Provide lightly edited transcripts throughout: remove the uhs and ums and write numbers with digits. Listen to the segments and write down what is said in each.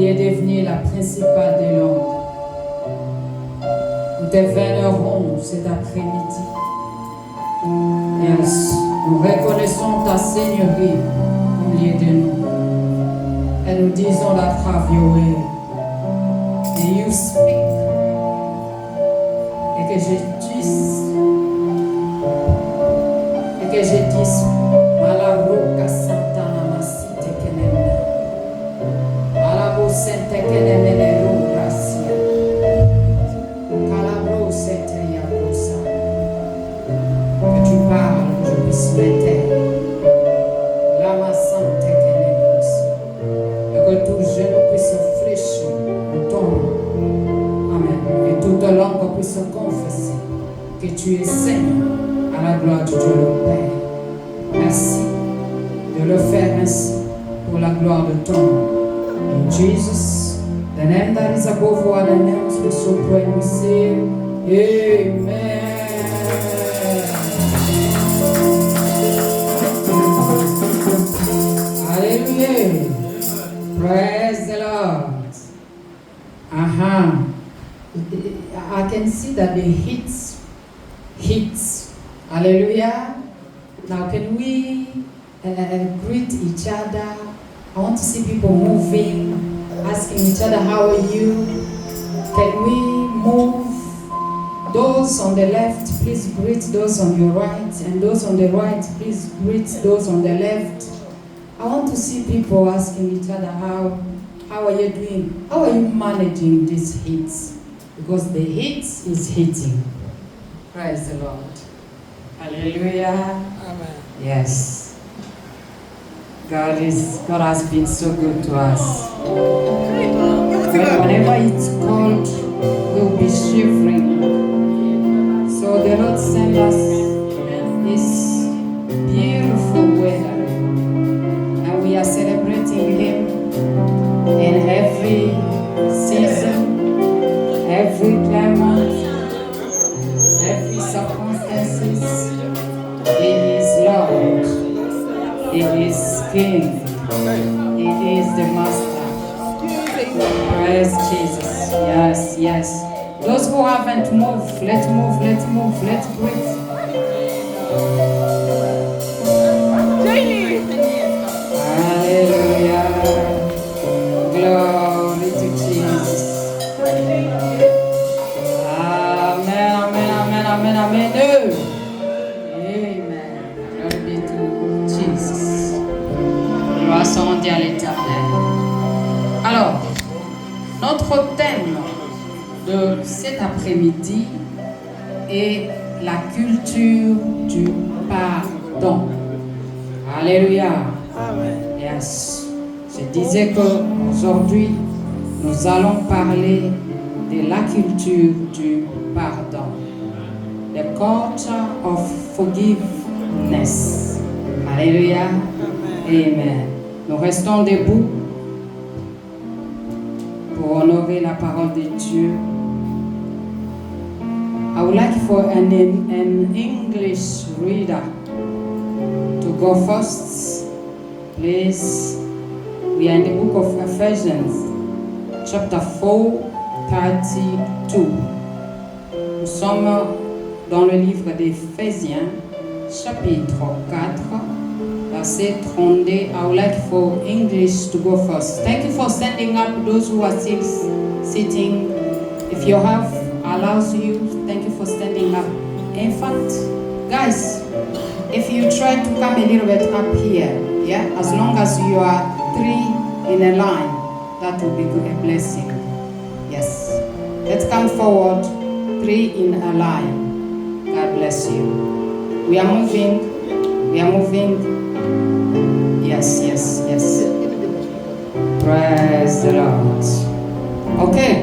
qui est devenue la principale de Londres. Nous te vénérons cet après-midi. Yes. Nous reconnaissons ta Seigneurie au milieu de nous. Et nous disons that have your way. And you speak. Et que je dise Malaroka Santana Masite Kenena. Malabo Sente Kenemene Racia. Calabro Sente Yabosa. Que tu parles, que je puisse m'éteindre. Lama Sante Kenenos. Et que tout genou puisse fléchir au tombe. Amen. Et toute langue puisse confesser que tu es Seigneur à la gloire de Dieu le Père. Merci de le faire ainsi pour la gloire de ton nom. In Jesus, the name that is above all other names, we so pray and we say, Amen. Hallelujah. Praise the Lord. I can see that the hits. Hallelujah. Now can we greet each other? I want to see people moving, asking each other, how are you? Can we move? Those on the left, please greet those on your right. And those on the right, please greet those on the left. I want to see people asking each other, how are you doing? How are you managing these hits? Because the hits is hitting. Praise the Lord. Hallelujah. Amen. Yes. God has been so good to us. Whenever it's cold, we'll be shivering. So the Lord sent us this beautiful weather. And we are celebrating Him in every season, every climate, every circumstances. He is Lord. He is King. He is the Master. Praise Jesus. Yes, yes. Those who haven't moved, let's move, let's move, let's breathe. Hallelujah. Glory to Jesus. Amen, amen, amen, amen, amen. Rendez à l'Éternel. Alors, notre thème de cet après-midi est la culture du pardon. Alléluia. Amen. Yes. Je disais qu'aujourd'hui, nous allons parler de la culture du pardon. The culture of forgiveness. Alléluia. Amen. Nous restons debout pour honorer la parole de Dieu. I would like for an English reader to go first, please. We are in the book of Ephesians, chapter 4, 32. Nous sommes dans le livre d'Éphésiens, chapitre 4. Verset 32. I would like for English to go first. Thank you for standing up, those who are still sitting. If your health allows you, thank you for standing up. In fact, guys, if you try to come a little bit up here, yeah, as long as you are 3 in a line, that will be a blessing. Yes. Let's come forward, 3 in a line. God bless you. We are moving. We are moving. Yes, yes, yes. Praise the Lord. Okay.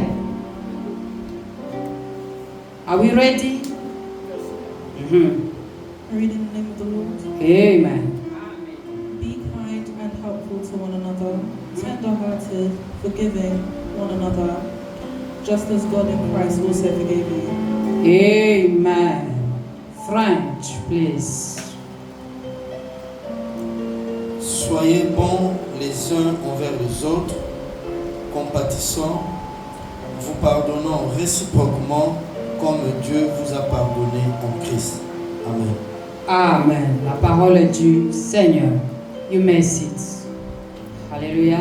Are we ready? I read in the name of the Lord. Amen. Be kind and helpful to one another, tender-hearted, forgiving one another, just as God in Christ also forgave you. Amen. French, please. Soyez bons les uns envers les autres, compatissant, vous pardonnant réciproquement comme Dieu vous a pardonné en Christ. Amen. Amen. La parole est du Seigneur. You may sit. Alléluia.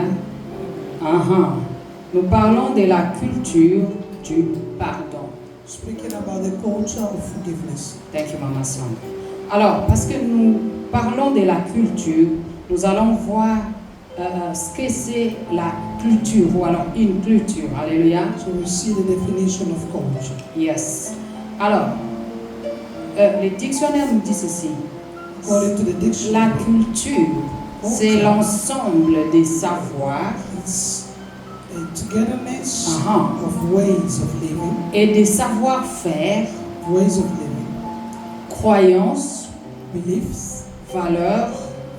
Nous parlons de la culture du pardon. Speaking about the culture of forgiveness. Thank you, Mama Sandra. Alors, parce que nous parlons de la culture, nous allons voir ce que c'est la culture, ou alors une culture. Alléluia. So we see the definition of culture. Yes. Alors, le dictionnaire nous dit ceci. According to the La dictionary, culture, c'est l'ensemble des savoirs it's a togetherness Uh-huh. of ways of living, et des savoir-faire, ways of living, croyances, beliefs, valeurs,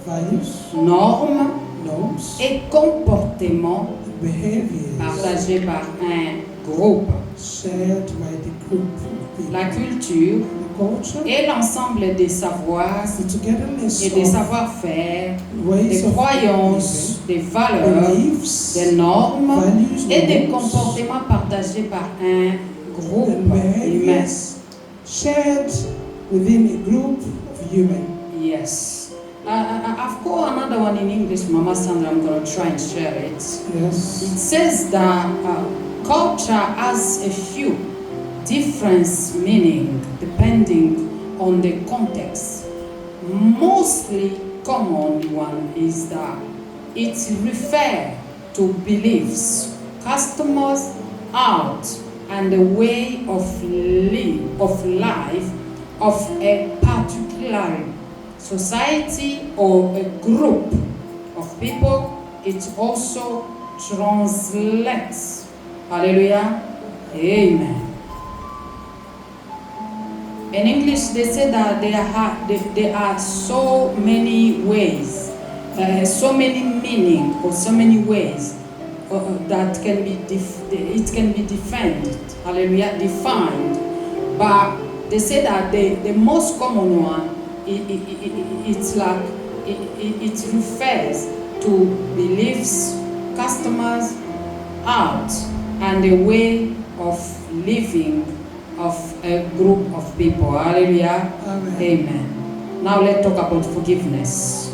values, normes norms, et comportements behaviors partagés par un groupe. shared by the group of people. La culture The culture est l'ensemble des savoirs is the togetherness et des of savoir-faire, ways des of croyances, des living, valeurs, beliefs, des normes values, et des norms, comportements partagés par un groupe and humain. behaviors shared within a group of human. Yes. I've got another one in English, Mama Sandra. I'm going to try and share it. Yes. It says that culture has a few different meaning depending on the context. Mostly common one is that it refers to beliefs, customs, art, and the way of life of a particular society or a group of people. It also translates. Hallelujah. Amen. In English, they say that there are so many ways, so many meaning, or so many ways that can be it can be defined. Hallelujah, defined. But they say that the most common one, it's like it refers to beliefs, customs, art, and the way of living of a group of people. Hallelujah. Amen. Amen. Now let's talk about forgiveness.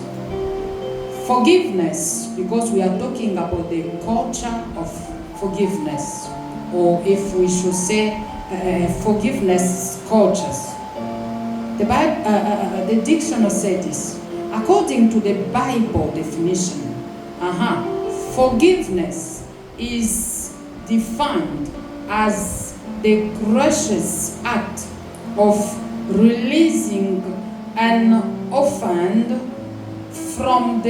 Forgiveness, because we are talking about the culture of forgiveness, or if we should say forgiveness cultures. The Bible, the dictionary says this. According to the Bible definition, forgiveness is defined as the gracious act of releasing an offender from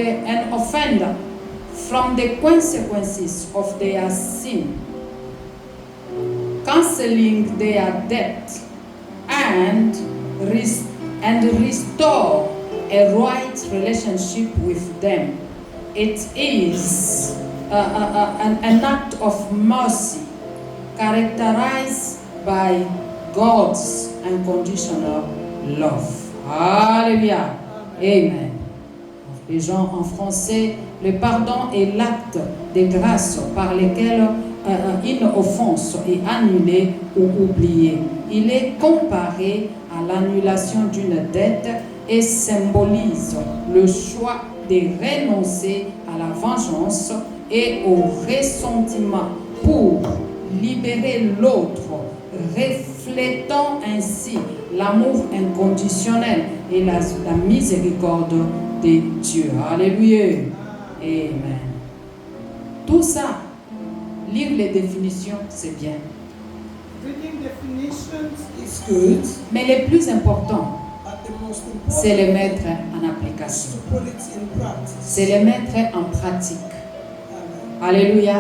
the consequences of their sin, canceling their debt, and restore a right relationship with them. It is an act of mercy characterized by God's unconditional love. Alléluia. Amen. Les gens en français, le pardon est l'acte de grâce par lequel une offense est annulée ou oubliée. Il est comparé à l'annulation d'une dette et symbolise le choix de renoncer à la vengeance et au ressentiment pour libérer l'autre, reflétant ainsi l'amour inconditionnel et la miséricorde de Dieu. Alléluia. Amen. Tout ça, lire les définitions, c'est bien. Reading definitions is good, Mais le plus important, but the most c'est important les mettre en is application. to put it in practice. C'est les mettre en pratique. Amen. Alléluia.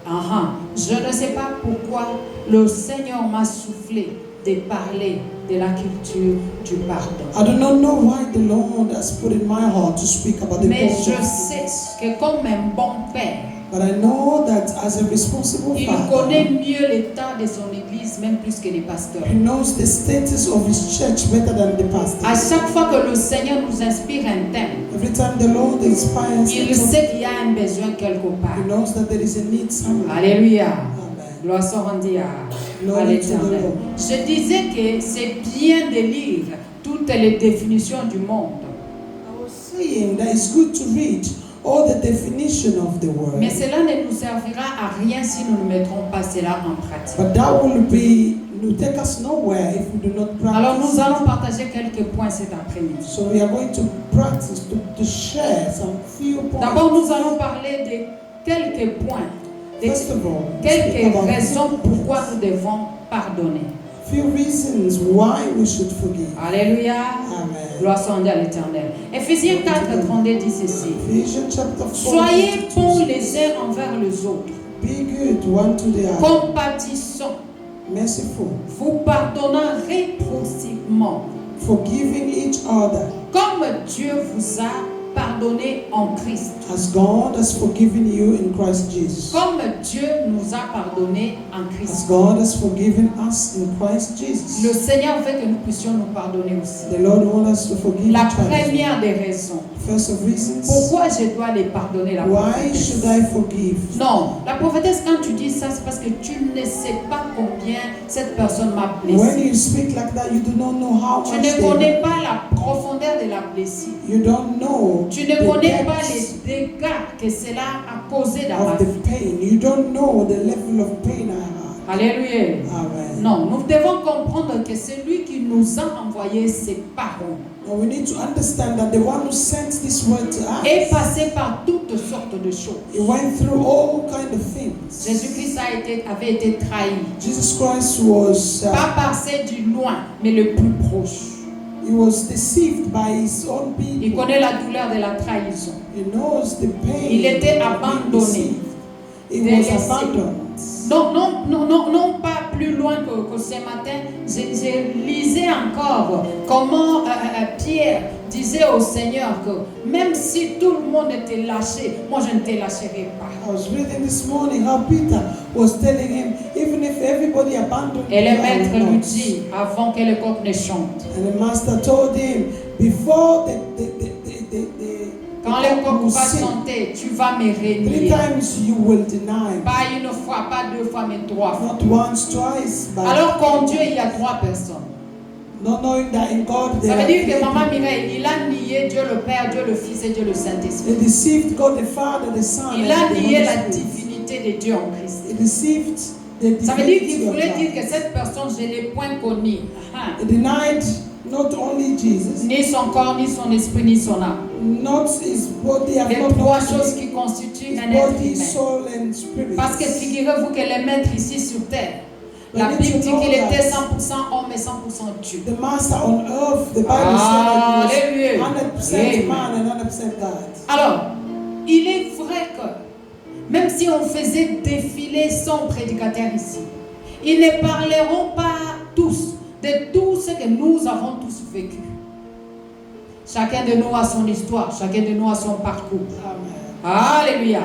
Amen. Je ne sais pas pourquoi le Seigneur m'a soufflé de parler de la culture du pardon. I do not know why the Lord has put in my heart to speak about the Mais culture. je sais que comme un bon père, But I know that as a responsible Il father, connaît mieux l'état de son église, même plus que les pasteurs. he knows the status of his church better than the pastor. À chaque fois que le Seigneur nous inspire un thème, Every time the Lord inspires il him, sait qu'il y a un besoin quelque part. he knows that there is a need somewhere. Alléluia. Amen. Gloire soit rendue à Glory to the l'Éternel. Lord. Je disais que c'est bien de lire toutes les définitions du monde. I was saying that it's good to read all the definition of the word. Mais cela ne nous servira à rien si nous ne mettrons pas cela en pratique. But that will take us nowhere if we do not Alors practice. nous allons partager quelques points cet après-midi. So we are going to practice, to share some few points. D'abord, nous allons parler de quelques points, de First of all, quelques about raisons pourquoi nous devons pardonner. few reasons why we should forgive. Alléluia. Amen. Gloire soit rendue à l'Éternel. Éphésiens 4, 32 dit ceci. Ephesians chapter 4. Soyez bons les uns envers les autres, Be good one to the other. compatissants, Merciful. vous pardonnant réciproquement, Forgiving each other comme Dieu vous a pardonné en Christ. as God has forgiven you in Christ Jesus. Comme Dieu nous a pardonné en As Christ. God has forgiven us in Christ Jesus. Le Seigneur veut que nous puissions nous pardonner aussi. The Lord wants us to forgive La each other. première des raisons. First of reasons, Pourquoi je dois les pardonner, la why prophétesse? should I forgive? Non, la prophétesse, quand tu dis ça, c'est parce que tu ne sais pas combien cette personne m'a When blessé. you speak like that, you do not know how Tu much ne they connais pas la profondeur de la blessure. You don't know Tu ne the connais pas depths les dégâts que cela a causé dans ma of the vie. pain. You don't know the level of pain I had. Alléluia. Amen. Non, nous devons comprendre que celui qui nous a envoyé ses paroles Now we need to understand that the one who sent this word to est us, passé par toutes sortes de choses. he went through all kind of things. Jésus-Christ avait été trahi. Jesus Christ was Pas passé du loin, mais le plus proche. he was deceived by his own Il people. connaît la douleur de la trahison. He knows the pain. Il était of being abandonné. deceived. He Délaissé. was abandoned. Non, pas plus loin que ce matin, je lisais encore comment Pierre disait au Seigneur que même si tout le monde était lâché, moi je ne te lâcherai pas. I was reading this morning how Peter was telling him, even if everybody abandoned Et you, le I maître will lui not. dit, avant que le coq ne chante, And the master told him, before the quand le coq will va sing, chanter, tu vas me 3 renier. times you will deny me. Pas une fois, pas deux fois, mais 3 fois. Not once, twice, but Alors qu'en Dieu, il y a 3 personnes. not knowing that in God Ça there veut are dire que 3 Maman people. Mireille, il a nié Dieu le Père, Dieu le Fils et Dieu le Saint-Esprit. They deceived God the Father, the Son, Il and a the nié Holy la Spirit. divinité de Dieu en Christ. They deceived the Ça veut dire divinity qu'il of voulait dire God. que cette personne, je ne l'ai point connue. They denied not only Jesus, Ni son corps, ni son esprit, ni son âme. not his body, have Les not 3 known choses his qui constituent un être body, humain. soul, and spirit. Parce que figurez-vous que le maître ici sur terre, la We need Bible to dit know qu'il était that 100% homme et 100% Dieu. the master on earth, the Bible said that he Alléluia. was 100% Amen. man and 100% God. Alors, il est vrai que même si on faisait défiler son prédicateur ici, ils ne parleront pas tous de tout ce que nous avons tous vécu. Chacun de nous a son histoire, chacun de nous a son parcours. Amen. Alléluia.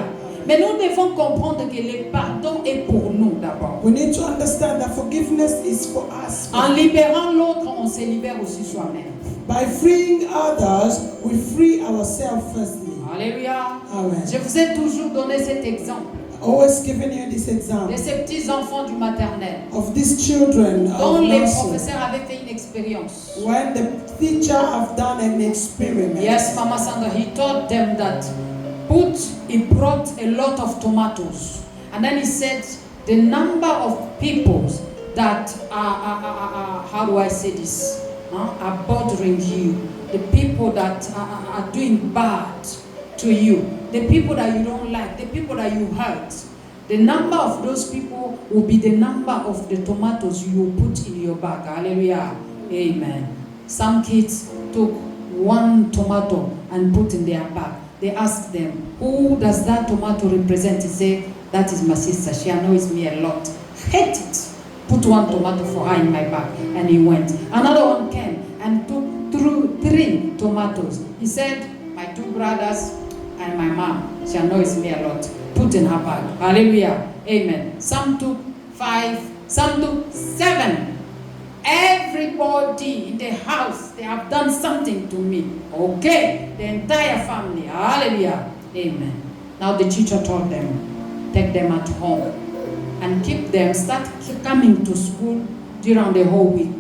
Mais nous devons comprendre que le pardon est pour nous d'abord. We need to understand that forgiveness is for us. En libérant l'autre, on se libère aussi soi-même. By freeing others, we free ourselves firstly. Alléluia. Amen. Je vous ai toujours donné cet exemple Always giving you this de example ces petits enfants du maternel of these children dont of les nursery. professeurs avaient fait une expérience. When the teacher have done an experiment, Yes, Mama Sandra, he told them that he brought a lot of tomatoes. And then he said, the number of people that are how do I say this? Are bothering you. The people that are doing bad to you. The people that you don't like. The people that you hurt. The number of those people will be the number of the tomatoes you put in your bag. Hallelujah. Amen. Some kids took 1 tomato and put in their bag. They asked them, who does that tomato represent? He said, that is my sister. She annoys me a lot. Hate it. Put 1 tomato for her in my bag. And he went. Another one came and took 3 tomatoes. He said, my 2 brothers and my mom. She annoys me a lot. put in her bag. Hallelujah. Amen. Some took 5, some took 7. Everybody in the house, they have done something to me. Okay. The entire family. Hallelujah. Amen. Now the teacher told them, take them at home and keep them, start coming to school during the whole week.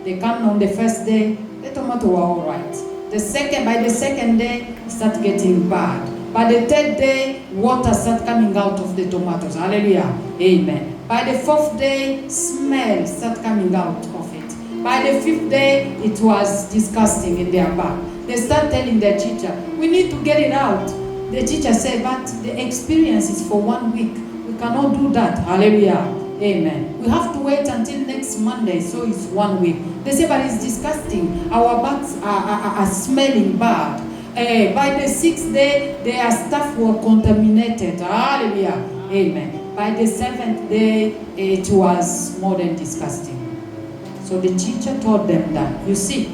They come on the first day, the tomato were all right. By the second day, it start getting bad. By the third day, water start coming out of the tomatoes. Hallelujah. Amen. By the fourth day, smell start coming out of it. By the fifth day, it was disgusting in their bag. They start telling their teacher, we need to get it out. The teacher said, but the experience is for 1 week. We cannot do that. Hallelujah. Amen. We have to wait until next Monday, so it's 1 week. They say, but it's disgusting. Our bags are smelling bad. By the 6th day, their stuff were contaminated. Hallelujah. Amen. By the 7th day, it was more than disgusting. So the teacher told them that, you see,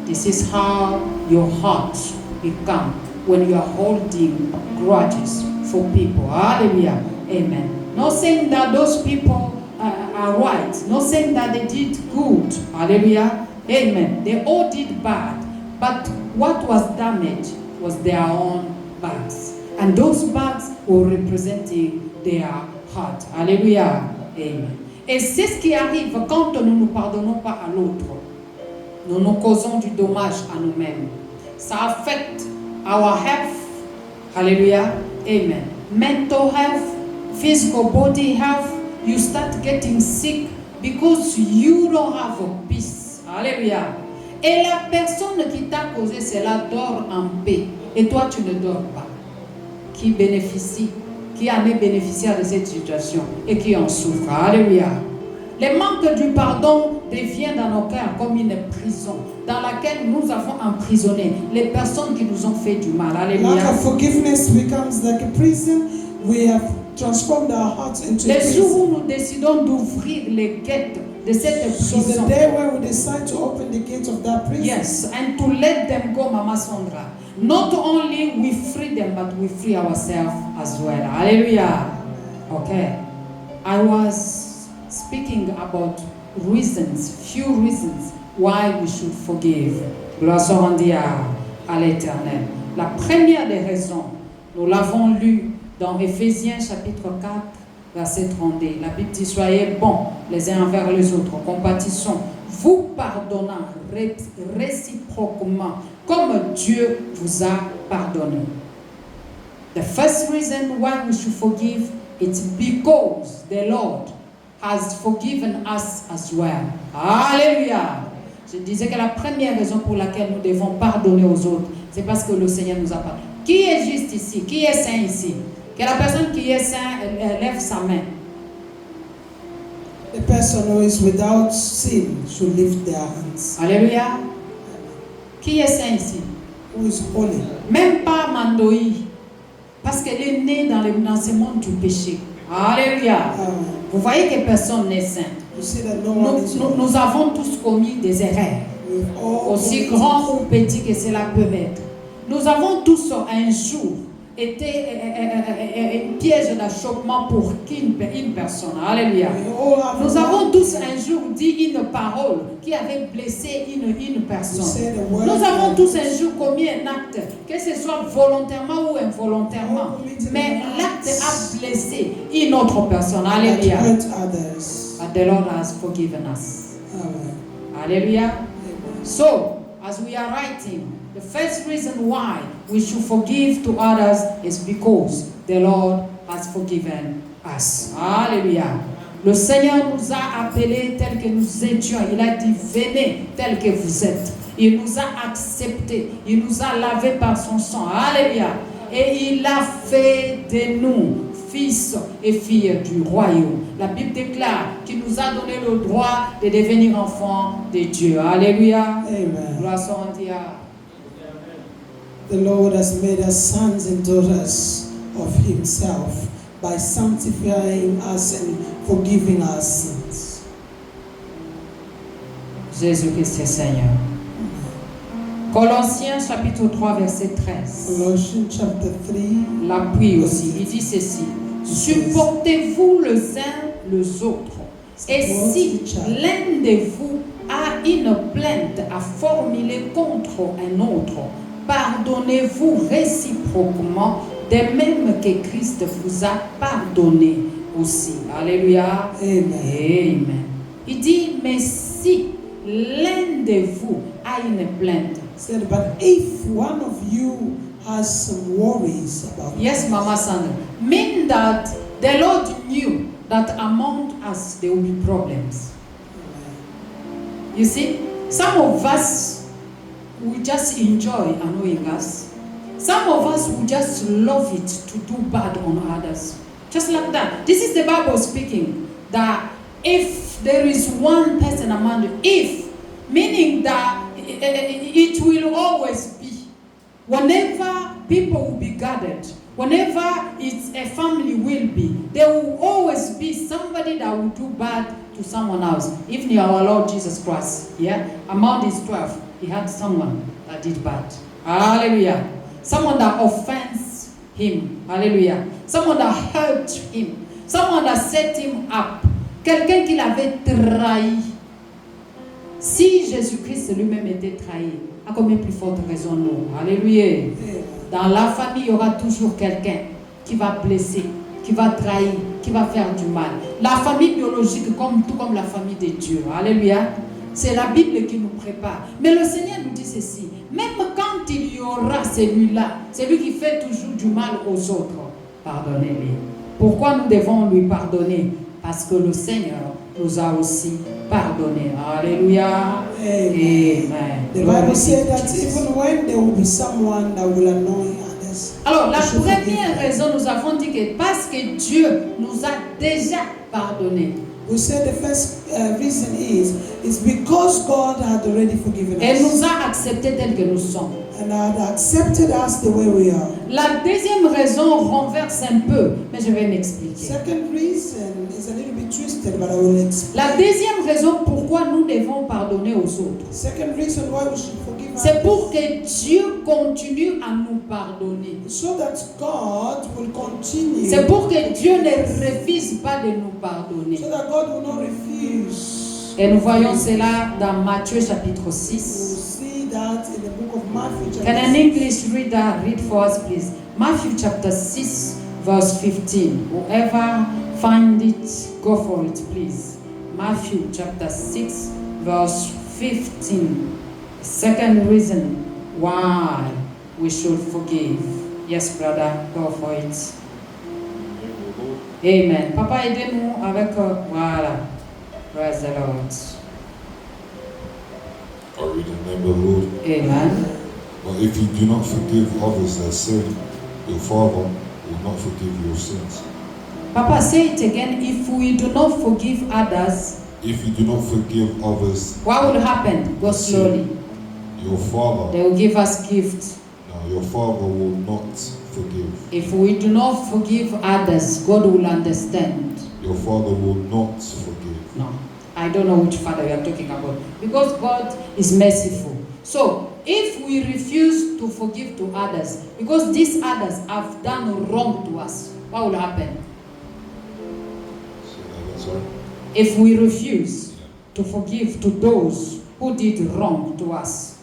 this is how your heart become when you are holding grudges for people. Hallelujah. Amen. Not saying that those people are right. Not saying that they did good. Hallelujah. Amen. They all did bad. But what was damaged was their own bags. And those bags were representing their heart. Alléluia. Amen. Et c'est ce qui arrive quand nous ne nous pardonnons pas à l'autre. Nous nous causons du dommage à nous-mêmes. Ça affecte our health. Hallelujah. Amen. Mental health, physical body health. You start getting sick because you don't have a peace. Hallelujah. Et la personne qui t'a causé cela dort en paix. Et toi, tu ne dors pas. Qui bénéficie, qui en est bénéficiaire de cette situation et qui en souffre. Alléluia. Le manque du pardon devient dans nos cœurs comme une prison dans laquelle nous avons emprisonné les personnes qui nous ont fait du mal. Alléluia. Lack of forgiveness becomes like a prison. We have transformed our hearts into a Les jours prison. où nous décidons d'ouvrir les guettes de cette So the prison. day when we decide to open the gate of that prison, Yes, and to let them go, Mama Sandra. Not only we free them, but we free ourselves as well. Hallelujah. Okay. I was speaking about few reasons why we should forgive. Gloire soit rendue à l'Éternel. La première des raisons, nous l'avons lu dans Éphésiens chapitre 4, verset 32. La Bible dit, soyez bons les uns envers les autres, compatissons, vous pardonnant réciproquement, comme Dieu vous a pardonné. The first reason why we should forgive, it's because the Lord has forgiven us as well. Alléluia. Je disais que la première raison pour laquelle nous devons pardonner aux autres, c'est parce que le Seigneur nous a pardonné. Qui est juste ici? Qui est saint ici? Que la personne qui est saint lève sa main. the person who is without sin should lift their hands. Alléluia. Qui est saint ici? Who is holy? Même pas Mandoï. Parce qu'elle est née dans ce monde du péché. Alléluia. Vous voyez que personne n'est saint. You see that no one is holy. Nous avons tous commis des erreurs. We've all Aussi committed grands ou petits que cela peut être. Nous avons tous un jour été un piège d'achoppement pour une personne. Alléluia. We all have Nous avons tous un jour dit une parole qui avait blessé une personne. said a word. Nous avons tous un jour commis un acte, que ce soit volontairement ou involontairement. Mais l'acte a blessé une autre personne. that Alléluia. hurt others. But the Lord has forgiven us. Amen. Hallelujah. Amen. So, as we are writing, the first reason why we should forgive to others is because the Lord has forgiven us. Hallelujah. Le Seigneur nous a appelés tels que nous étions. Il a dit, venez tels que vous êtes. Il nous a acceptés. Il nous a lavés par son sang. Alléluia. Et il a fait de nous fils et filles du royaume. La Bible déclare qu'il nous a donné le droit de devenir enfants de Dieu. Alléluia. Amen. Gloire soit rendue à The Lord has made us sons and daughters of Himself by sanctifying us and forgiving our sins. Jésus-Christ est Seigneur. Colossiens chapitre 3 verset 13. Colossians chapter 3. L'appui aussi. Il dit ceci. Supportez-vous les uns les autres. Et si l'un de vous a une plainte à formuler contre un autre, pardonnez-vous réciproquement, de même que Christ vous a pardonné aussi. Alléluia. Amen. Amen. Il dit, mais si l'un de vous a une plainte. Said, but if one of you has some worries about Yes, Mama Sandra. Mean that the Lord knew that among us there will be problems. You see, some of us will just enjoy annoying us. Some of us will just love it to do bad on others. Just like that. This is the Bible speaking that if there is one person among you, if, meaning that it will always be, whenever people will be gathered, whenever it's a family will be, there will always be somebody that will do bad to someone else. Even our Lord Jesus Christ, yeah, among his 12, he had someone that did bad. Hallelujah. Someone that offends him. Hallelujah. Someone that hurt him. Someone that set him up. Quelqu'un qui l'avait trahi. Si Jésus-Christ lui-même était trahi, à combien plus forte raison nous? Alléluia. Dans la famille, il y aura toujours quelqu'un qui va blesser, qui va trahir, qui va faire du mal. La famille biologique, tout comme la famille de Dieu. Alléluia. C'est la Bible qui nous prépare. Mais le Seigneur nous dit ceci. Même quand il y aura celui-là, celui qui fait toujours du mal aux autres, pardonnez-lui. Pourquoi nous devons lui pardonner? Parce que le Seigneur nous a aussi pardonné. Alléluia. Amen. The Bible said that even when there will be someone that will annoy others. Alors, la première raison, nous avons dit que parce que Dieu nous a déjà pardonné. We said the first reason is because God had already forgiven Et us nous a acceptés tels que nous sommes. and had accepted us the way we are. La deuxième raison renverse un peu, mais je vais m'expliquer. Second reason is a little bit twisted, but I will explain. La deuxième raison pourquoi nous devons pardonner aux autres, Second reason why we should forgive c'est pour others, que Dieu continue à nous pardonner. so that God will continue. C'est pour que Dieu ne refuse pas de nous pardonner. So that God will not refuse. Et nous voyons cela dans Matthieu chapitre We will 6. see that in the book of Matthew Can chapter an English reader read for us, please? Matthew chapter 6, verse 15. Whoever find it, go for it, please. Matthew chapter 6, verse 15. Second reason why we should forgive. Yes, brother, go for it. Amen. Papa, aidez-nous avec... voilà. Praise the Lord. I read in the name of the Lord. Amen. But if you do not forgive others their sin, your Father will not forgive your sins. Papa, say it again. If we do not forgive others, If you do not forgive others, what will happen? Go slowly. your Father, They will give us gifts. no, your Father will not forgive. If we do not forgive others, God will understand. Your Father will not forgive. No, I don't know which Father we are talking about. Because God is merciful. So, if we refuse to forgive to others, because these others have done wrong to us, what will happen? Say that again, sorry. If we refuse to forgive to those who did wrong to us,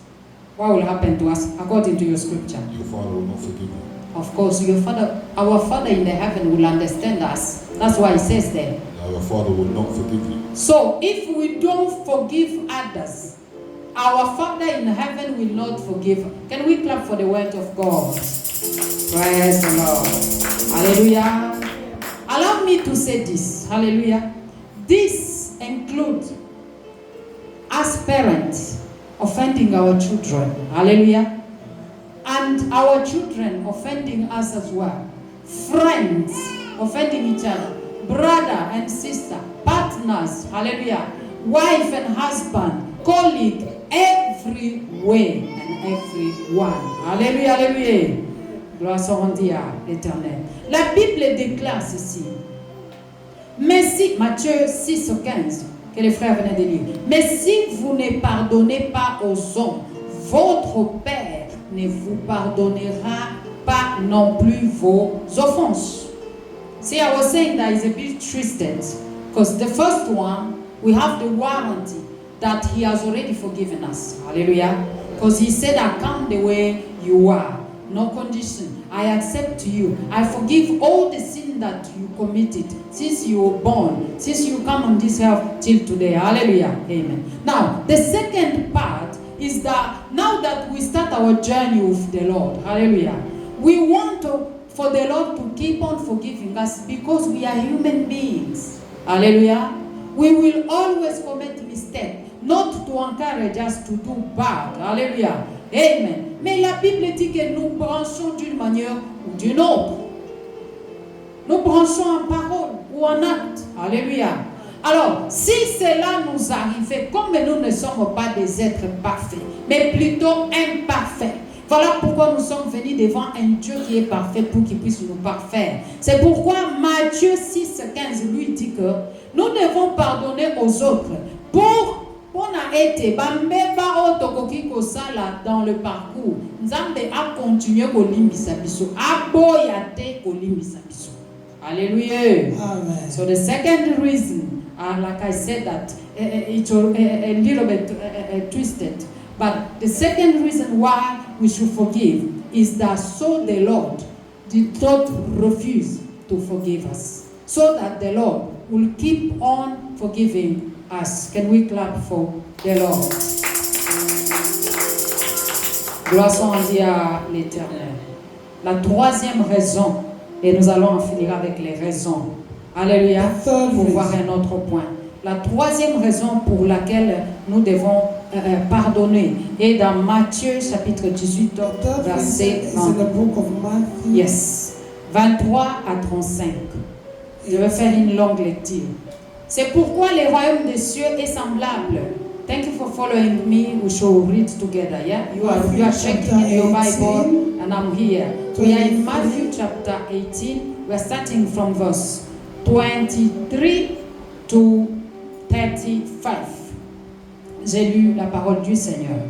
what will happen to us according to your scripture? Your Father will not forgive you. Of course, your Father, our Father in the heaven will understand us. That's why He says there. Now your Father will not forgive you. So, if we don't forgive others, our Father in heaven will not forgive. Can we clap for the word of God? Praise the Lord. Hallelujah. Allow me to say this. Hallelujah. This includes as parents offending our children. Hallelujah. And our children offending us as well. Friends offending each other. Brother and sister. Partners. Hallelujah. Wife and husband. Colleague. Everywhere and everyone. Alléluia, alléluia. Gloire soit rendue à l'Éternel. La Bible déclare ceci. Mais si, Matthieu 6 au 15, que les frères venaient de lire. Mais si vous ne pardonnez pas aux hommes votre Père ne vous pardonnera pas non plus vos offenses. See, I was saying that is a bit twisted, because the first one, we have the warranty that he has already forgiven us. Hallelujah. Because he said, I come the way you are. No condition. I accept you. I forgive all the sin that you committed since you were born, since you come on this earth till today. Hallelujah. Amen. Now, the second part is that now that we start our journey with the Lord, hallelujah, we want for the Lord to keep on forgiving us because we are human beings. Hallelujah. We will always commit mistakes, not to encourage us to do bad. Hallelujah. Amen. Mais la Bible dit que nous branchons d'une manière ou d'une autre. Nous branchons en parole ou en acte. Alléluia. Alors, si cela nous arrivait, comme nous ne sommes pas des êtres parfaits, mais plutôt imparfaits, voilà pourquoi nous sommes venus devant un Dieu qui est parfait pour qu'il puisse nous parfaire. C'est pourquoi Matthieu 6,15 lui dit que nous devons pardonner aux autres pour on a été bambeba otokoki kosala dans le parcours. Nzambe a continué kolimbisa biso, aboyate kolimbisa biso. Hallelujah. Amen. So the second reason, like I said, that it's a little bit twisted, but the second reason why we should forgive is that so the Lord did not refuse to forgive us, so that the Lord will keep on forgiving us. Can we clap for the Lord? Gloire soit rendue à l'Éternel. La troisième raison, et nous allons en finir avec les raisons. Alléluia. Pour voir un autre point. La troisième raison pour laquelle nous devons pardonner est dans Matthieu chapitre 18, verset 23 à 35. Je vais faire une longue lecture. C'est pourquoi le royaume des cieux est semblable. Thank you for following me. We shall read together. Yeah, you are checking in your Bible, and I'm here. We are in Matthew chapter 18. We are starting from verse 23 to 35. J'ai lu la parole du Seigneur.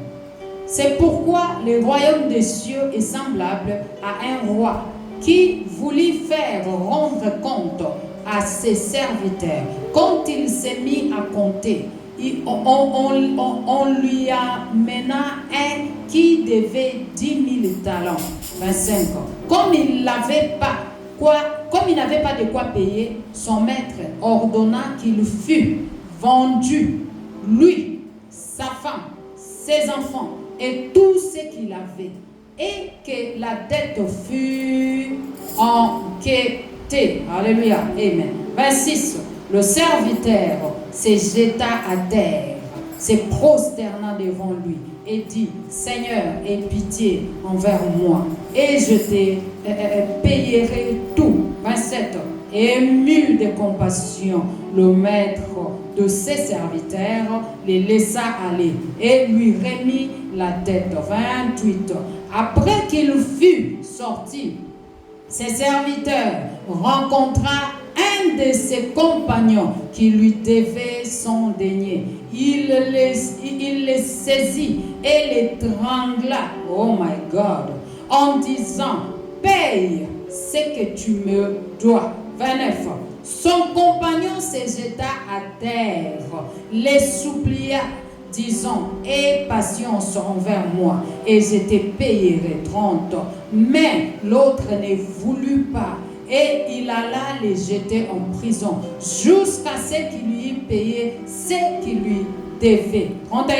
C'est pourquoi le royaume des cieux est semblable à un roi qui voulut faire rendre compte à ses serviteurs. Quand il s'est mis à compter, on lui amena un qui devait 10 000 talents, 25 ans. Comme il n'avait pas de quoi payer, son maître ordonna qu'il fût vendu, lui, sa femme, ses enfants et tout ce qu'il avait, et que la dette fût enquêtée. Alléluia. Amen. 26. Le serviteur se jeta à terre, se prosterna devant lui et dit: Seigneur, aie pitié envers moi, et je te payerai tout. 27. Ému de compassion, le maître de ses serviteurs les laissa aller et lui remit la dette. 28. Après qu'il fut sorti, ses serviteurs rencontra un de ses compagnons qui lui devait son denier. Il les saisit et l'étrangla, oh my God, en disant: paye ce que tu me dois. 29. Son compagnon se jeta à terre, les supplia, disant: aie patience envers moi, et je te payerai 30. Mais l'autre ne voulut pas, et il alla les jeter en prison jusqu'à ce qu'il lui eût payé ce qu'il lui devait. 31.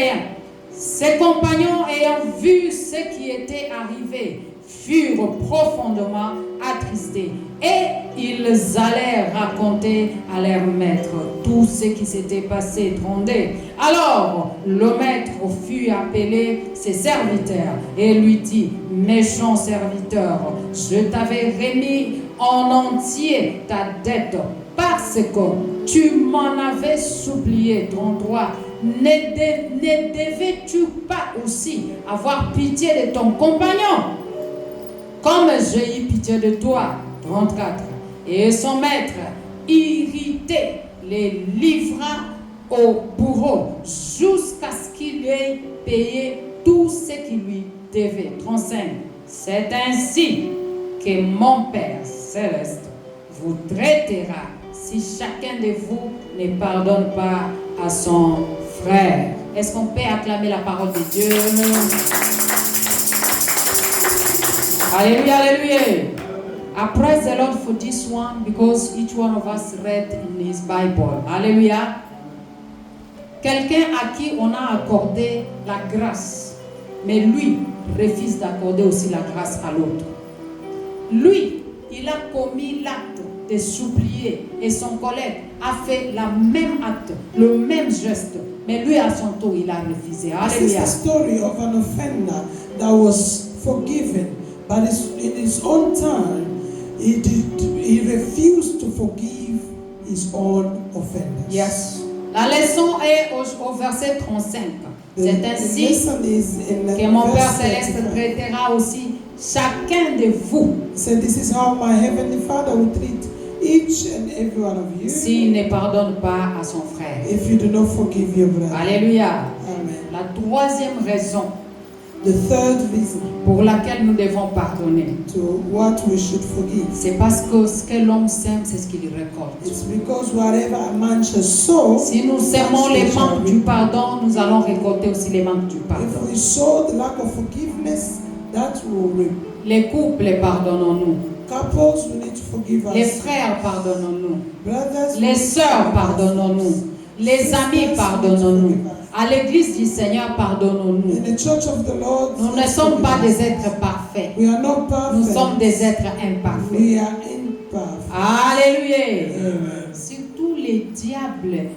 Ses compagnons, ayant vu ce qui était arrivé, furent profondément attristés, et ils allèrent raconter à leur maître tout ce qui s'était passé. 32. Alors le maître fut appelé ses serviteurs et lui dit: méchant serviteur, je t'avais remis en entier ta dette parce que tu m'en avais supplié. 33. Ne devais-tu pas aussi avoir pitié de ton compagnon comme j'ai eu pitié de toi? 34. Et son maître, irrité, les livra au bourreau jusqu'à ce qu'il ait payé tout ce qui lui devait. 35. C'est ainsi que mon Père céleste vous traitera si chacun de vous ne pardonne pas à son frère. Est-ce qu'on peut acclamer la parole de Dieu? Alléluia, alléluia. I praise the Lord for this one because each one of us read in his Bible. Alléluia. Quelqu'un à qui on a accordé la grâce, mais lui refuse d'accorder aussi la grâce à l'autre. Lui, il a commis l'acte de supplier et son collègue a fait la même acte, le même geste, mais lui à son tour il a refusé. This is Alléluia. the story of an offender that was forgiven, but in his own time, he refused to forgive his own offenders. Yes. La leçon est au verset 35. C'est ainsi lesson is in que mon Père verse céleste 35. traitera aussi chacun de vous So this is how my heavenly Father will treat each and every one of you s'il ne pardonne pas à son frère. if you do not forgive your brother. Alléluia. Amen. La troisième raison The third reason pour laquelle nous devons pardonner, to what we should forgive, c'est parce que ce que l'homme sème, c'est ce qu'il récolte. it's because whatever a man shall sow, Si nous sémons les manques du pardon, nous allons récolter aussi les manques du if pardon. we sow the lack of forgiveness, that will reap. Les couples, pardonnons-nous. Couples, we need to forgive Les us. frères, pardonnons-nous. Brothers, Les sœurs, pardonnons-nous. Les amis, pardonnons-nous. À l'église du Seigneur, pardonnons-nous. in the church of the Lord, Nous ne sommes pas des êtres parfaits. we are not Nous perfect. sommes des êtres imparfaits. We are imperfect. Alléluia. Amen. Surtout les diables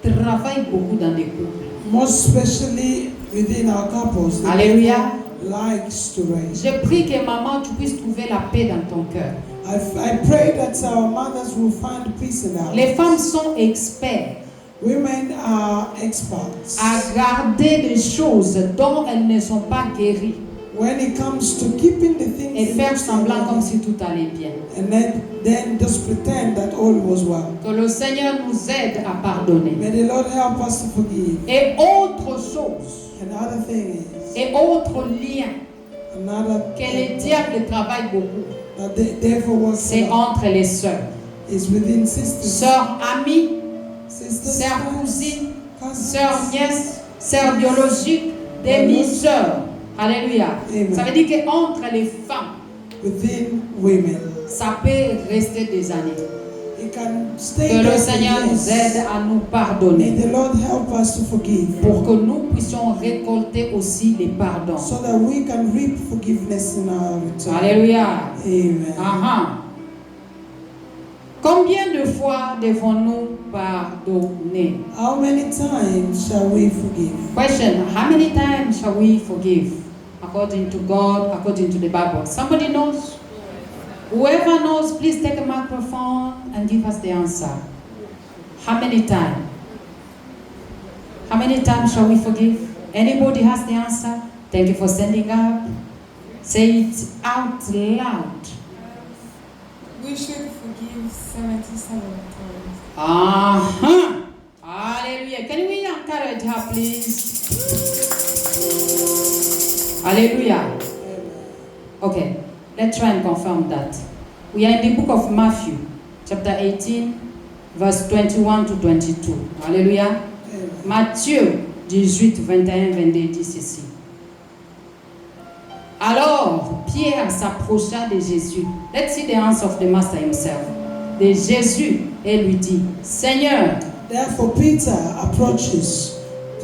travaillent beaucoup dans les couples. Most especially within our couples, the Alléluia. devil likes to raise. Je prie que maman, tu puisses trouver la paix dans ton cœur. I pray that our mothers will find peace in our Les lives. femmes sont experts Women are experts à garder des choses dont elles ne sont pas guéries when it comes to keeping the things et in faire which they semblant are comme in. si tout allait bien. And then just pretend that all was well. Que le Seigneur nous aide à pardonner. May the Lord help us to forgive. Et autre chose, Another thing is, et autre lien another que les diables travaillent beaucoup, that the devil works c'est on entre les sœurs. is within sisters, Sœurs amies, sisters, sœurs friends, cousines, cousins, sœurs nièces, sœurs biologiques, demi-sœurs. Alléluia. Amen. Ça veut dire qu'entre les femmes, within women. ça peut rester des années. It can stay Que le there for Seigneur nous years. aide à nous May pardonner the Lord help us to forgive, pour que nous puissions récolter aussi les pardons. so that we can reap forgiveness in our return. Alléluia. Amen. Aha. Combien de fois devons-nous pardonner? How many times shall we forgive? Question, how many times shall we forgive? According to God, according to the Bible. Somebody knows? Whoever knows, please take a microphone and give us the answer. How many times? How many times shall we forgive? Anybody has the answer? Thank you for standing up. Say it out loud. We should forgive 77 times. Uh-huh. Hallelujah. Can we encourage her, please? Hallelujah. Okay, let's try and confirm that. We are in the book of Matthew, chapter 18, verse 21 to 22. Hallelujah. Amen. Matthieu 18, 21, 22 dit ceci. Alors, Pierre s'approcha de Jésus. Let's see the answer of the Master himself. De Jésus et lui dit, Seigneur, Therefore, Peter approaches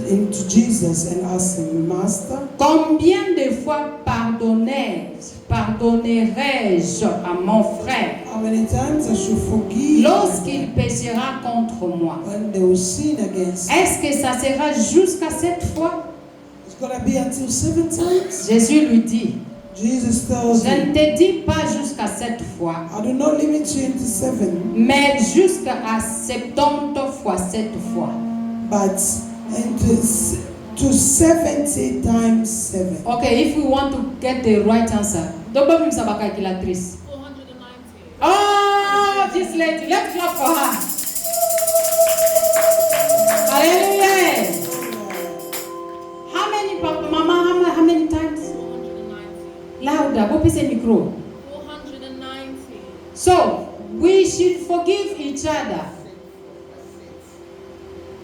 into Jesus and asks him, Master, combien de fois pardonnerai-je à mon frère how many times I should forgive lorsqu'il péchera contre moi? when they will sin against me? Est-ce que ça sera jusqu'à 7 fois? It's going to be until 7 times? Jésus lui dit, Jesus tells je ne him, te dis pas jusqu'à 7 fois, I do not limit you into 7, mais jusqu'à 70 fois 7 fois. but to 70 times 7. Okay, if we want to get the right answer, double même ça va calculatrice. 490. Oh, this lady, let's clap for her. Hallelujah. How many, Mama, micro. 490. So, we should forgive each other.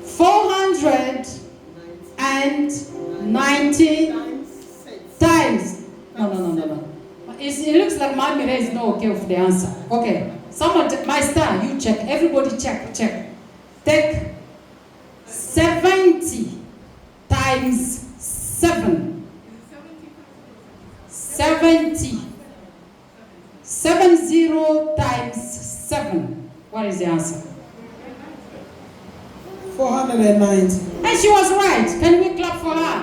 490 times. No. It looks like my mirror is not okay with the answer. Okay. Someone, my star, you check. Everybody check. Take 70 times 7. 70. 70 times 7. What is the answer? 490. And she was right. Can we clap for her?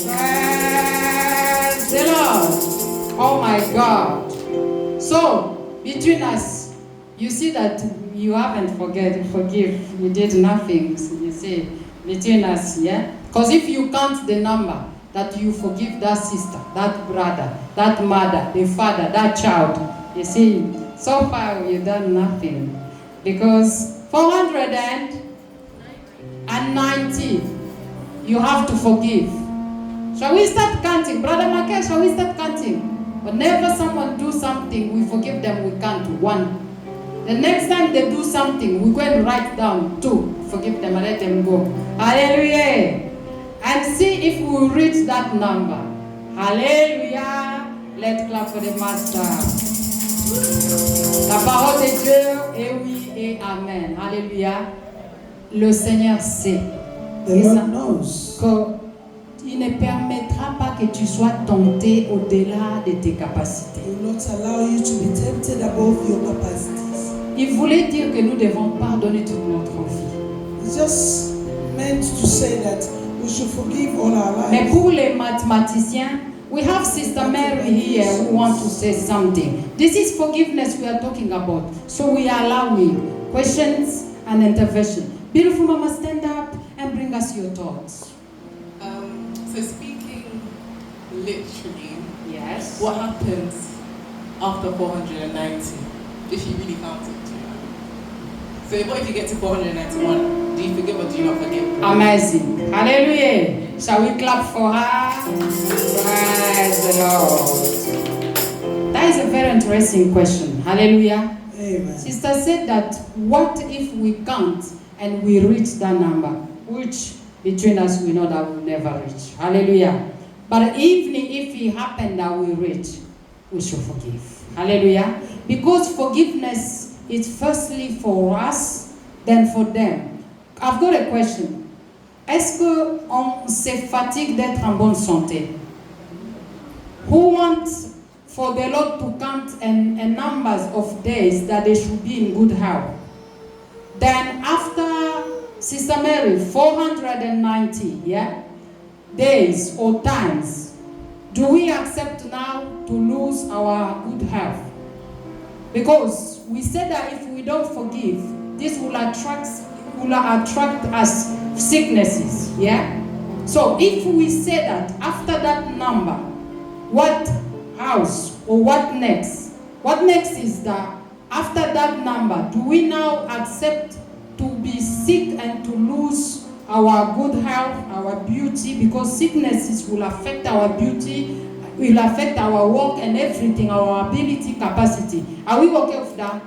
Praise the Lord. Oh my God. So, between us, you see that you haven't forgive. You did nothing. You see, between us, yeah? Because if you count the number that you forgive that sister, that brother, that mother, the father, that child, you see, so far you've done nothing. Because 490, you have to forgive. Shall we start counting? Brother Michael, shall we start counting? Whenever someone do something, we forgive them, we count 1. The next time they do something, we're going to write down 2. Forgive them and let them go. Hallelujah. And see if we reach that number. Hallelujah. Let's clap for the Master. La parole de Dieu est oui et amen. Alléluia. Le Seigneur sait. The Lord knows Il ne permettra pas que tu sois tenté au-delà de tes capacités. He will not allow you to be tempted above your capacities. Il voulait dire que nous devons pardonner toute notre vie. It's just meant to say that we should forgive all our lives. Mais pour les mathématiciens, we have Sister Mary here who wants to say something. This is forgiveness we are talking about. So we are allowing questions and intervention. Beautiful Mama, stand up and bring us your thoughts. So speaking literally, Yes. what happens after 490 if you really count it? So what if you get to 491? Do you forgive or do you not forgive? Amazing. Hallelujah. Shall we clap for her? Praise the Lord. That is a very interesting question. Hallelujah. Amen. Sister said that what if we count and we reach that number, which between us we know that we'll never reach. Hallelujah. But even if it happened that we reach, we should forgive. Hallelujah. Because forgiveness is firstly for us, then for them. I've got a question. Est-ce qu'on se fatigue d'être en bonne santé? Who wants for the Lord to count and numbers of days that they should be in good health? Then after Sister Mary, 490, days or times, do we accept now to lose our good health? Because we said that if we don't forgive, this will attract us sicknesses, So if we say that after that number, what house or what next? What next is that after that number, do we now accept to be sick and to lose our good health, our beauty? Because sicknesses will affect our beauty, will affect our work and everything, our ability, capacity. Are we okay with that?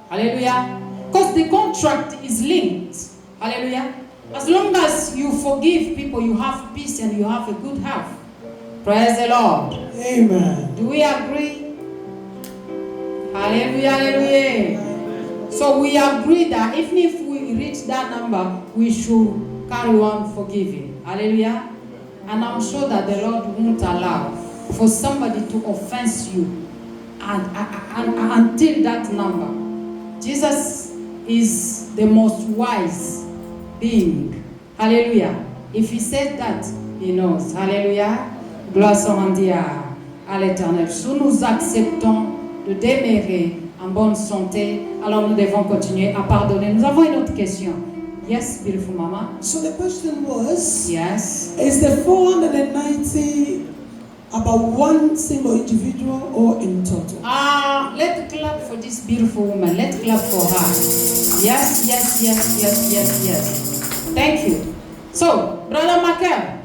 Hallelujah. Because the contract is linked. Hallelujah. As long as you forgive people, you have peace and you have a good health. Praise the Lord. Amen. Do we agree? Hallelujah, hallelujah. So we agree that even if we reach that number, we should carry on forgiving. Hallelujah. And I'm sure that the Lord won't allow for somebody to offense you and until that number. Jesus is the most wise being. Hallelujah. If he said that, he knows. Hallelujah. Gloire soit rendue à l'Éternel. Si nous acceptons de demeurer en bonne santé, alors nous devons continuer à pardonner. Nous avons une autre question. Yes, beautiful mama. So the question was, Yes. is the 490 about one single individual or in total? Let's clap for this beautiful woman. Let's clap for her. Yes. Thank you. So, Brother Michael,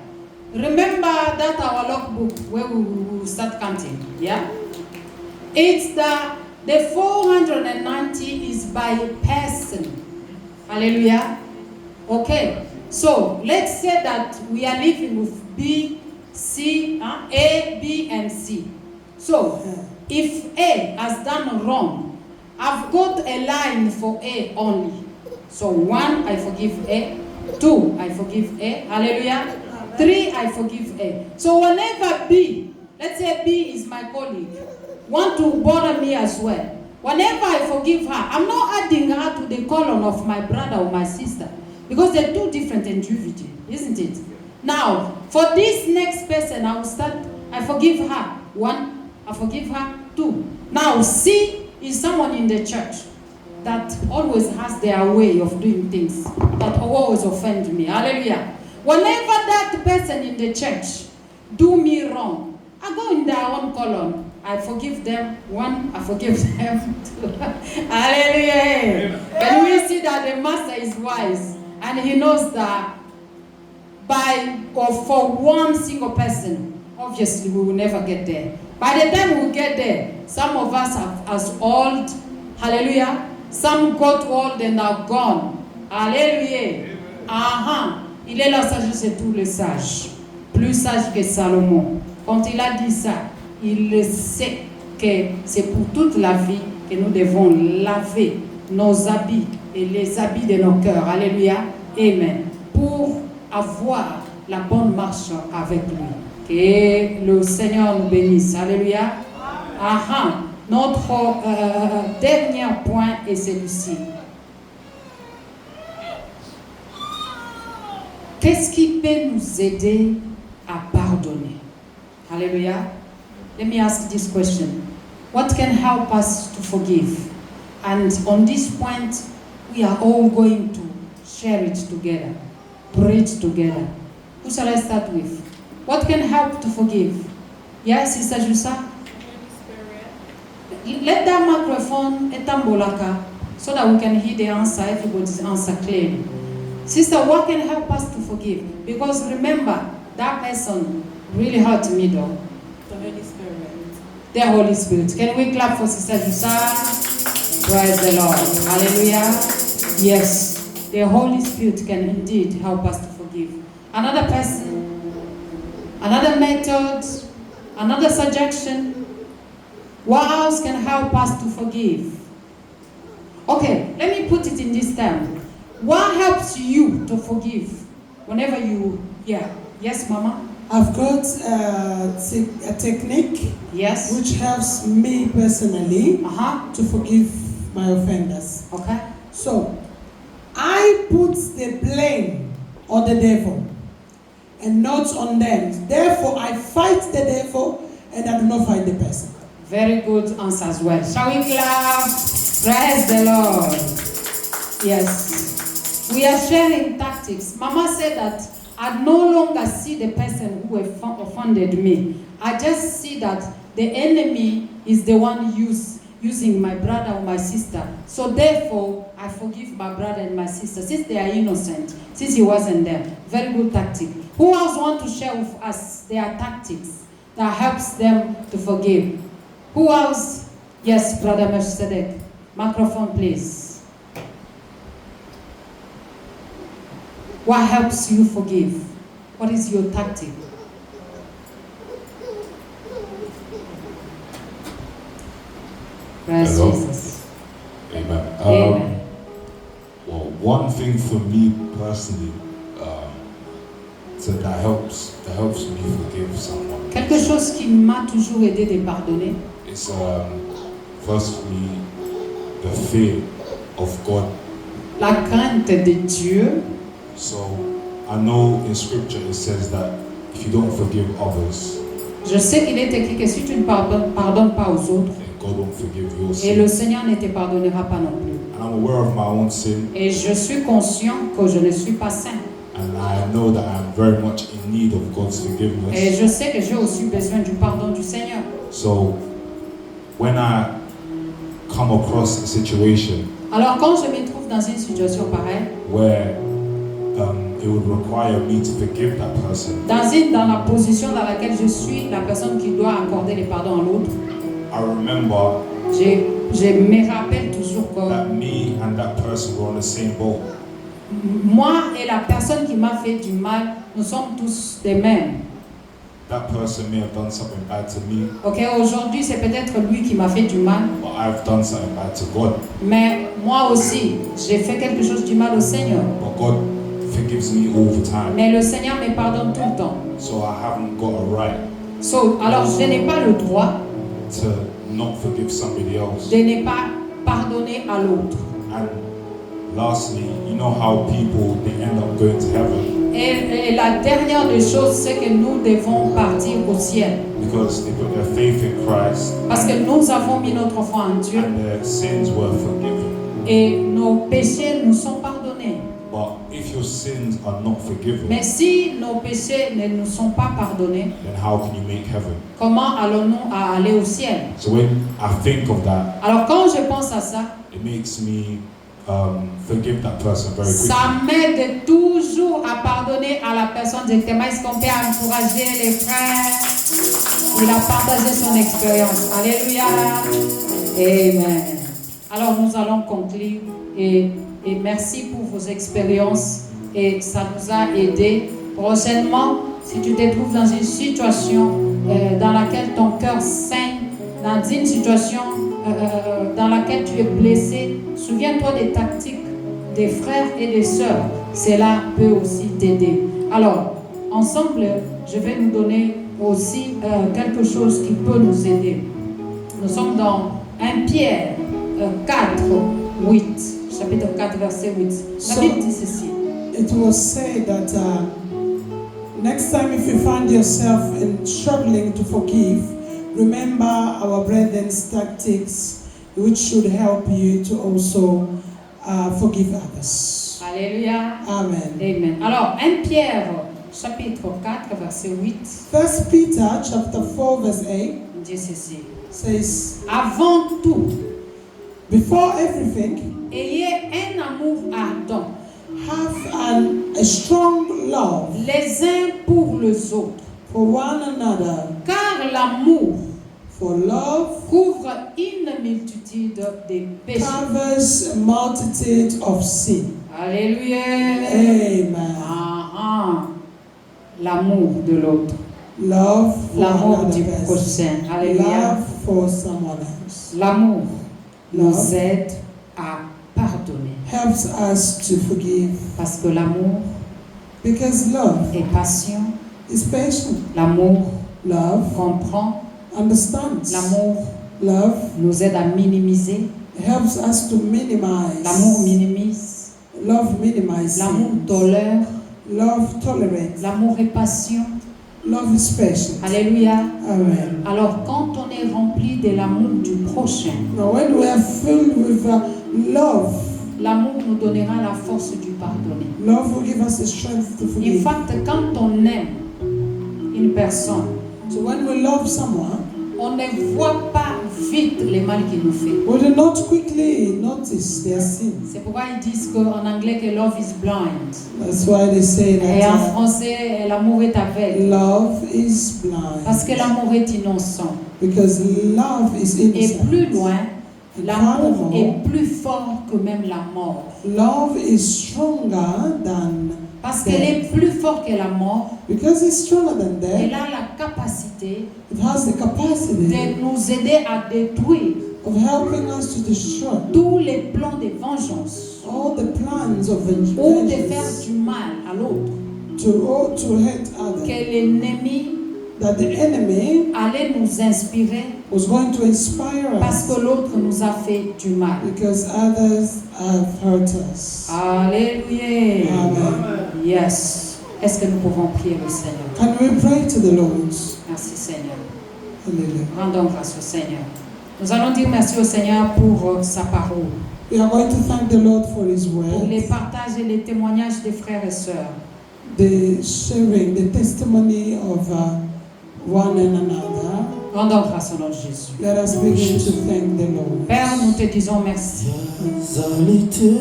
remember that our logbook where we will start counting, yeah? It's the 490 is by person. Hallelujah. Okay. So let's say that we are living with B, C, A, B, and C. So if A has done wrong, I've got a line for A only. So 1, I forgive A. 2, I forgive A. Hallelujah. 3, I forgive A. So whenever B, let's say B is my colleague, want to bother me as well, whenever I forgive her, I'm not adding her to the column of my brother or my sister, because they're two different individuals, isn't it? Now, for this next person, I will start, I forgive her. 1, I forgive her. 2. Now, C is someone in the church that always has their way of doing things, that always offend me. Hallelujah. Whenever that person in the church do me wrong, I go in their own column. I forgive them. 1, I forgive them. 2. Hallelujah. And we see that the master is wise, and he knows that for one single person, obviously we will never get there. By the time we get there, some of us are as old. Hallelujah. Some got old and are gone. Alléluia. Il est la sagesse de tous les sages. Plus sage que Salomon. Quand il a dit ça, il sait que c'est pour toute la vie que nous devons laver nos habits et les habits de nos cœurs. Alléluia. Amen. Pour avoir la bonne marche avec lui. Que le Seigneur nous bénisse. Alléluia. Notre dernier point est celui-ci. Qu'est-ce qui peut nous aider à pardonner? Hallelujah. Let me ask this question. What can help us to forgive? And on this point, we are all going to share it together, pray it together. Who shall I start with? What can help to forgive? Yes, Sister Jusa? Let that microphone etambolaka so that we can hear the answer, everybody's answer clearly. Sister, what can help us to forgive? Because remember, that person really hurt me though. The Holy Spirit. The Holy Spirit. Can we clap for Sister Jusa? Praise the Lord. Hallelujah. Yes, the Holy Spirit can indeed help us to forgive. Another person, another method, another suggestion. What else can help us to forgive? Okay, let me put it in this term. What helps you to forgive whenever you, yes, Mama? I've got a technique Yes. which helps me personally to forgive my offenders. Okay. So, I put the blame on the devil and not on them. Therefore, I fight the devil and I do not fight the person. Very good answer as well. Shall we clap? Praise the Lord. Yes. We are sharing tactics. Mama said that I no longer see the person who offended me. I just see that the enemy is the one using my brother or my sister. So therefore, I forgive my brother and my sister since they are innocent, since he wasn't there. Very good tactic. Who else want to share with us their tactics that helps them to forgive? Who else? Yes, Brother Melchizedek. Microphone, please. What helps you forgive? What is your tactic? Praise Hello. Jesus. Amen. Amen. Well, one thing for me personally, so that helps me forgive someone. Quelque chose qui m'a toujours aidé de pardonner, It's firstly the fear of God. la crainte de Dieu. So I know in scripture it says that if you don't forgive others, Je sais qu'il est écrit que si tu ne pardonnes pas aux autres, then God won't forgive your et le sin. Seigneur ne te pardonnera pas non plus. And I'm aware of my own sin, Et je suis conscient que je ne suis pas saint. and I know that I'm very much in need of God's Et forgiveness. je sais que j'ai aussi besoin du pardon du Seigneur. So when I come across a situation Alors quand je me trouve dans une situation pareille, where it would require me to forgive that person, dans la position dans laquelle je suis la personne qui doit accorder le pardon à l'autre, I remember je me rappelle toujours que that me and that person were on the same boat. moi et la personne qui m'a fait du mal, nous sommes tous les mêmes. That person may have done something bad to me, Ok, aujourd'hui c'est peut-être lui qui m'a fait du mal, but I've done something bad to God. mais moi aussi, j'ai fait quelque chose du mal au Seigneur. But God forgives me all the time. Mais le Seigneur me pardonne tout le temps. So I haven't got a right Alors je n'ai pas le droit to not forgive somebody else. de ne pas pardonner à l'autre. And lastly, you know how people, they end up going to heaven Et la dernière des choses, c'est que nous devons partir au ciel. because they put their faith in Christ Parce que nous avons mis notre foi en Dieu and their sins were forgiven. et nos péchés nous sont pardonnés. But if your sins are not forgiven, Mais si nos péchés ne nous sont pas pardonnés, then how can you make heaven? comment allons-nous à aller au ciel? So when I think of that, Alors quand je pense à ça, it makes me forgive that person very quickly. ça m'aide toujours à pardonner à la personne directement. Est-ce qu'on peut encourager les frères? Il a partagé son expérience. Alléluia. Amen. Alors nous allons conclure et merci pour vos expériences et ça nous a aidés. Prochainement, si tu te trouves dans une situation dans laquelle ton cœur saigne, dans une situation dans laquelle tu es blessé, souviens-toi des tactiques des frères et des sœurs. Cela peut aussi t'aider. Alors, ensemble, je vais nous donner aussi quelque chose qui peut nous aider. Nous sommes dans 1 Pierre 4, 8, chapitre 4, verset 8. La Bible dit ceci. It was said that next time if you find yourself in struggling to forgive, remember our brethren's tactics, which should help you to also forgive others. Alléluia. Amen. Amen. Alors, 1 Pierre, chapitre 4, verset 8, 1 Peter chapter 4 verse 8 dit ceci. says, Avant tout, before everything, ayez un amour ardent, have a strong love les uns pour les autres, for one another, car l'amour for love couvre une multitude de péchés. covers a multitude of sin. Alléluia. Amen. L'amour de l'autre, Love for l'amour another du person. prochain. Alléluia. Love for someone else. L'amour nous Love aide à pardonner. helps us to forgive Parce que l'amour because love est patient, is patient. l'amour Love comprend, understands. l'amour Love nous aide à minimiser, helps us to minimize. l'amour minimise, Love minimizes. l'amour sin. tolère, Love tolerates. l'amour est patient. Love is patient. Alléluia. Amen. Alors quand on est rempli de l'amour du prochain, Now, when we are filled with love, l'amour nous donnera la force du pardonner. love will give us the strength to En forgive. fait, quand on aime une personne, So when we love someone, on ne voit pas vite le mal qu'il nous fait. we do not quickly notice their sin. C'est pourquoi ils disent qu'en anglais que love is blind. That's why they say Et en that français, l'amour est aveugle. love is blind. Parce que l'amour est innocent. Because love is Et innocent. plus loin, And l'amour furthermore, est plus fort que même la mort. love is stronger than Parce qu'elle est plus forte que la mort. because it's stronger than Elle death. a la capacité It has the capacity de nous aider à détruire of helping us to destroy tous les plans de vengeance all the plans of ou de faire vengeance du mal à l'autre. to hate Que others. l'ennemi That the enemy allait nous inspirer was going to inspire parce us que l'autre nous a fait du mal. because others have hurt us. Alléluia. Amen. Yes. Est-ce que nous pouvons prier le Seigneur? Can we pray to the Lord? Merci Seigneur. Hallelujah. Rendons grâce au Seigneur. Nous allons dire merci au Seigneur pour sa parole, We are going to thank the Lord for His pour word, les partages et les témoignages des frères et sœurs. the sharing, the testimony of one and another. Rendons grâce au nom de Jésus. Let us begin to thank the Lord. Père, nous te disons merci. Yazalité,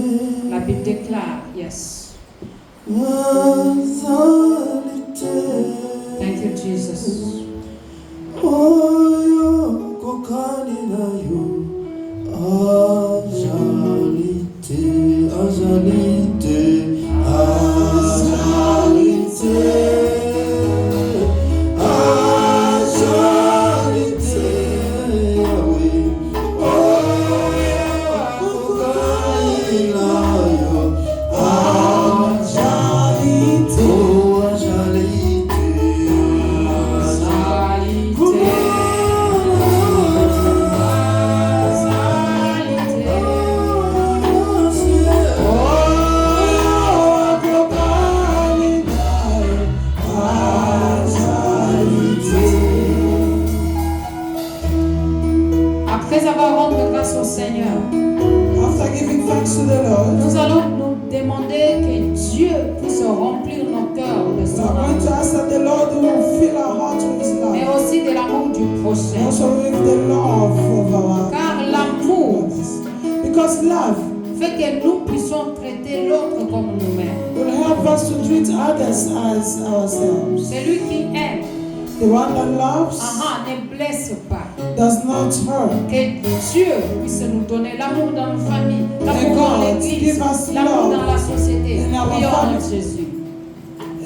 La Bible déclare, yes. yazalité, Thank you, Jesus. oyo kokani Après avoir rendu grâce au Seigneur, After giving thanks to the Lord, nous allons nous demander que Dieu puisse remplir nos cœurs de we son are going to amour, ask that the Lord will fill our hearts with His mais love, aussi de l'amour du prochain. also with the love of our Car l'amour brothers. Because love fait que nous puissions traiter l'autre comme nous-mêmes. will help us to treat others as ourselves. Celui qui aime, The one that loves ne blesse pas. does not hurt. Que Dieu puisse nous donner l'amour dans nos familles, May l'amour dans God l'église, give us l'amour love dans la société. in our Prions family. en Jésus.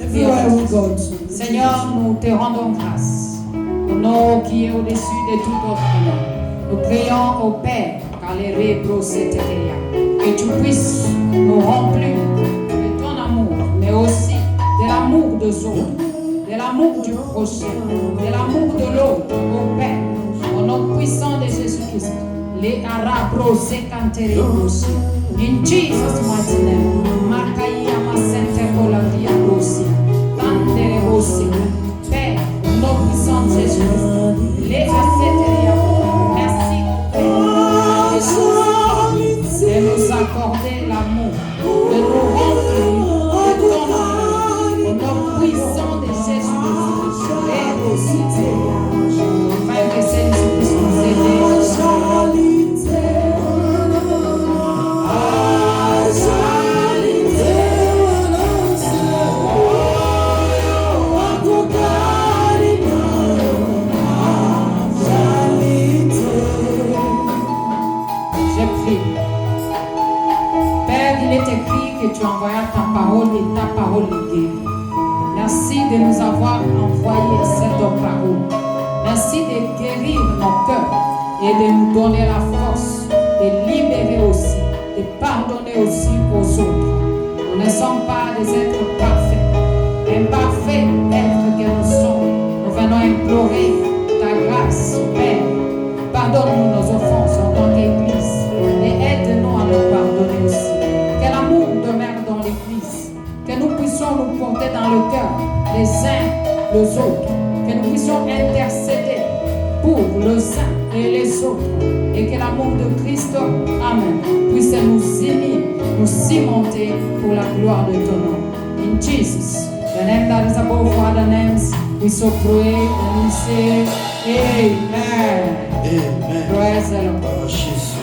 Everywhere we go to. Seigneur, nous te rendons grâce. Au nom qui est au-dessus de tout autre nom. Nous prions au Père, car les rébros que tu puisses nous remplir de ton amour, mais aussi de l'amour des autres, de l'amour du prochain, de l'amour de l'autre, au Père, au nom puissant de Jésus-Christ. Les arabros aussi. In Jesus' mighty name. Makaya masente kolavia rosi. Tandere rosi. Père, au nom puissant de Jésus-Christ. Les asseteria. Merci, Père, de nous accorder l'amour, de nous remplir de ton amour. Au nom puissant de Jésus-Christ. Père aussi, afin que celle-ci puisse nous aider. Père, il est écrit que tu envoyas ta parole et ta parole est guérie. Merci de nous avoir envoyé cette parole. Merci de guérir nos cœurs et de nous donner la force de libérer aussi, de pardonner aussi aux autres. Nous ne sommes pas des êtres parfaits. Imparfaits êtres que nous sommes. Nous venons implorer ta grâce, Père. Pardonne-nous nos offenses en tant qu'Église et aide-nous à nous pardonner aussi. Que l'amour demeure dans l'Église, que nous puissions nous porter dans le cœur les uns les autres, que nous puissions intercéder pour les uns et les autres et que l'amour de Christ, Amen, puisse nous unir, nous cimenter pour la gloire de ton nom. In Jesus, the name that is above all other names, we so pray and we say, Amen. Amen. Praise the Lord. Par Jésus.